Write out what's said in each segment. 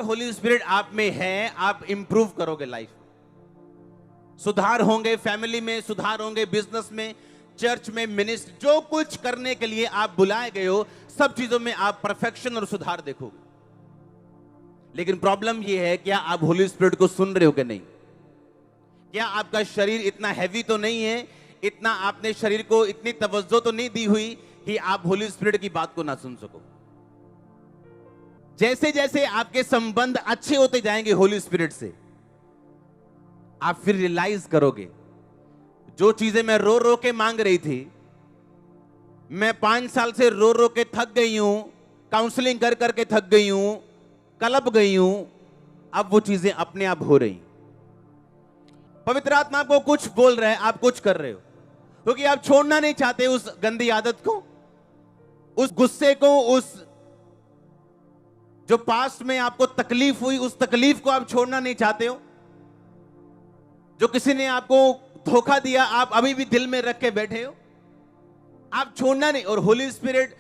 Holi spirit आप में है, आप इंप्रूव करोगे लाइफ में, सुधार होंगे, फैमिली में सुधार होंगे, बिजनेस में, चर्च में, मिनिस्ट्री, जो कुछ करने के लिए आप बुलाए गए हो, सब चीजों में आप परफेक्शन और सुधार देखोगे। लेकिन प्रॉब्लम यह है, क्या आप होली स्पिरिट को सुन रहे हो कि नहीं? क्या आपका शरीर इतना हैवी तो नहीं है, इतना आपने शरीर को इतनी तवज्जो तो नहीं दी हुई कि आप होली स्पिरिट की बात को ना सुन सको? जैसे जैसे आपके संबंध अच्छे होते जाएंगे होली स्पिरिट से, आप फिर रियलाइज करोगे, जो चीजें मैं रो रो के मांग रही थी, मैं 5 साल से रो रो के थक गई हूं, काउंसलिंग कर करके थक गई हूं, कलप गई हूं, अब वो चीजें अपने आप हो रही। पवित्र आत्मा आपको कुछ बोल रहा है, आप कुछ कर रहे हो, क्योंकि आप छोड़ना नहीं चाहते उस गंदी आदत को, उस गुस्से को, उस जो पास्ट में आपको तकलीफ हुई, उस तकलीफ को आप छोड़ना नहीं चाहते हो। जो किसी ने आपको धोखा दिया, आप अभी भी दिल में रख के बैठे हो, आप छोड़ना नहीं। और होली स्पिरिट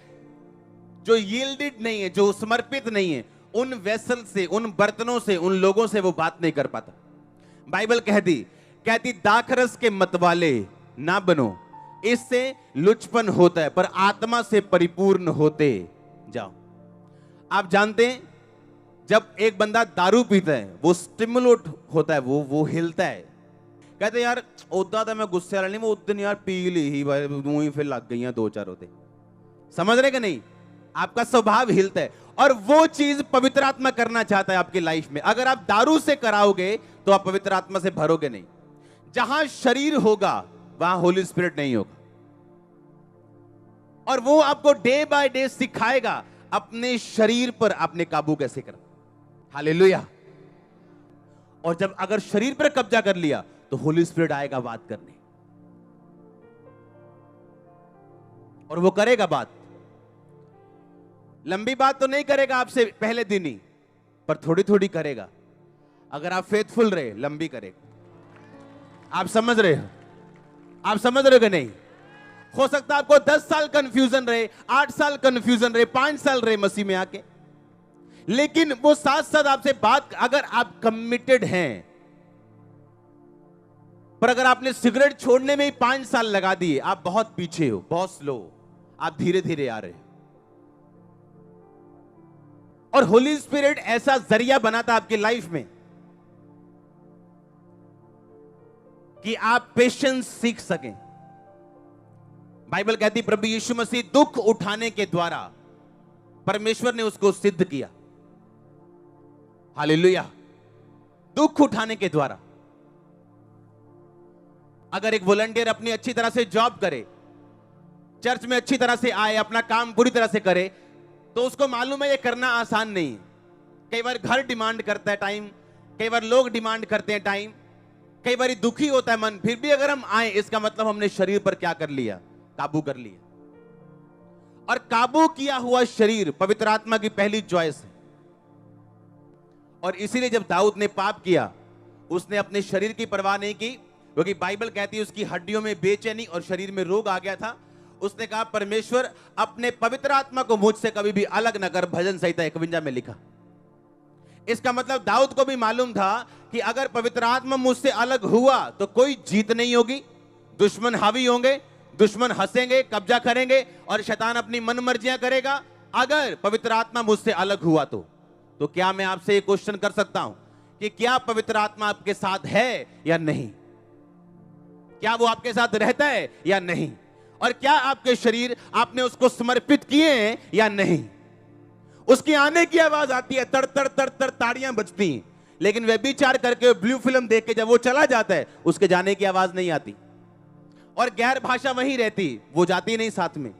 जो यील्डेड नहीं है, जो समर्पित नहीं है, उन वेसल से, उन बर्तनों से, उन लोगों से वो बात नहीं कर पाता। बाइबल कहती दाखरस के मतवाले ना बनो, इससे लुचपन होता है, पर आत्मा से परिपूर्ण होते जाओ। आप जानते हैं, जब एक बंदा दारू पीता है, वो स्टिमुलेट होता है, वो हिलता है। कहते यार उदा तो मैं गुस्से वाला नहीं, वो उस दिन यार पी ली ही भाई, मुंह ही फिर लग गई 2-4 होते। समझ रहे कि नहीं? आपका स्वभाव हिलता है, और वो चीज पवित्र आत्मा करना चाहता है आपकी लाइफ में। अगर आप दारू से कराओगे तो आप पवित्र आत्मा से भरोगे नहीं। जहां शरीर होगा वहां होली स्पिरिट नहीं होगा, और वो आपको डे बाय डे सिखाएगा अपने शरीर पर आपने काबू कैसे करना। हालेलुया। और जब अगर शरीर पर कब्जा कर लिया तो होली स्पिरिट आएगा बात करने, और वो करेगा बात। लंबी बात तो नहीं करेगा आपसे पहले दिन ही, पर थोड़ी थोड़ी करेगा। अगर आप फेथफुल रहे, लंबी करेगा। आप समझ रहे हो? आप समझ रहे हो कि नहीं? हो सकता है आपको 10 साल कंफ्यूजन रहे, 8 साल कंफ्यूजन रहे, 5 साल रहे मसीह में आके, लेकिन वो साथ साथ आपसे बात, अगर आप कमिटेड हैं। पर अगर आपने सिगरेट छोड़ने में ही 5 साल लगा दिए, आप बहुत पीछे हो, बहुत स्लो, आप धीरे धीरे आ रहे हो। और होली स्पिरिट ऐसा जरिया बनाता आपकी लाइफ में कि आप पेशेंस सीख सकें। बाइबल कहती प्रभु यीशु मसीह दुख उठाने के द्वारा परमेश्वर ने उसको सिद्ध किया। हालेलुया। दुख उठाने के द्वारा। अगर एक वॉलंटियर अपनी अच्छी तरह से जॉब करे, चर्च में अच्छी तरह से आए, अपना काम पूरी तरह से करे, तो उसको मालूम है ये करना आसान नहीं है। कई बार घर डिमांड करता है टाइम, कई बार लोग डिमांड करते हैं टाइम, कई बार दुखी होता है मन, फिर भी अगर हम आए, इसका मतलब हमने शरीर पर क्या कर लिया? काबू कर लिया। और काबू किया हुआ शरीर पवित्र आत्मा की पहली चॉइस है। और इसीलिए जब दाऊद ने पाप किया, उसने अपने शरीर की परवाह नहीं की, क्योंकि बाइबल कहती है उसकी हड्डियों में बेचैनी और शरीर में रोग आ गया था। उसने कहा परमेश्वर अपने पवित्र आत्मा को मुझसे कभी भी अलग न कर, भजन संहिता 51 में लिखा। इसका मतलब दाऊद को भी मालूम था कि अगर पवित्र आत्मा मुझसे अलग हुआ तो कोई जीत नहीं होगी, दुश्मन हावी होंगे, दुश्मन हंसेंगे, कब्जा करेंगे, और शैतान अपनी मन मर्जियां करेगा। अगर पवित्र आत्मा मुझसे अलग हुआ तो क्या मैं आपसे एक क्वेश्चन कर सकता हूं कि क्या पवित्र आत्मा आपके साथ है या नहीं? क्या वो आपके साथ रहता है या नहीं? और क्या आपके शरीर, आपने उसको समर्पित किए हैं या नहीं? उसकी आने की आवाज आती है, तड़ तड़ तड़ तड़ ताड़ियां बजती हैं, लेकिन व्यभिचार करके ब्लू फिल्म देख के जब वो चला जाता है, उसके जाने की आवाज नहीं आती। और गैर भाषा वहीं रहती, वो जाती नहीं साथ में।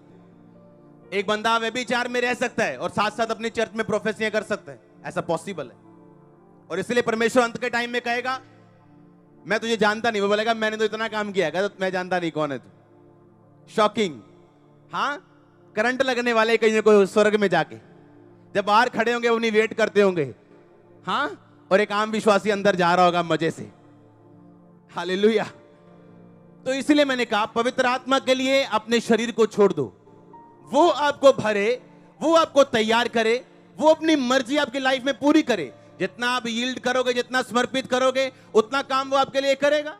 एक बंदा व्यभिचार में रह सकता है और साथ साथ अपनी चर्च में प्रोफेसियां कर सकता है, ऐसा पॉसिबल है। और इसलिए परमेश्वर अंत के टाइम में कहेगा मैं तुझे जानता नहीं। वो बोलेगा मैंने तो इतना काम किया है, तो मैं जानता नहीं कौन है तू। शॉकिंग। हाँ, करंट लगने वाले कहीं ना कोई स्वर्ग में जाके, जब बाहर खड़े होंगे अपनी वेट करते होंगे। हाँ, और एक आम विश्वासी अंदर जा रहा होगा मजे से। हालेलुया। तो इसलिए मैंने कहा पवित्र आत्मा के लिए अपने शरीर को छोड़ दो, वो आपको भरे, वो आपको तैयार करे, वो अपनी मर्जी आपकी लाइफ में पूरी करे। जितना आप यील्ड करोगे, जितना समर्पित करोगे, उतना काम वो आपके लिए करेगा।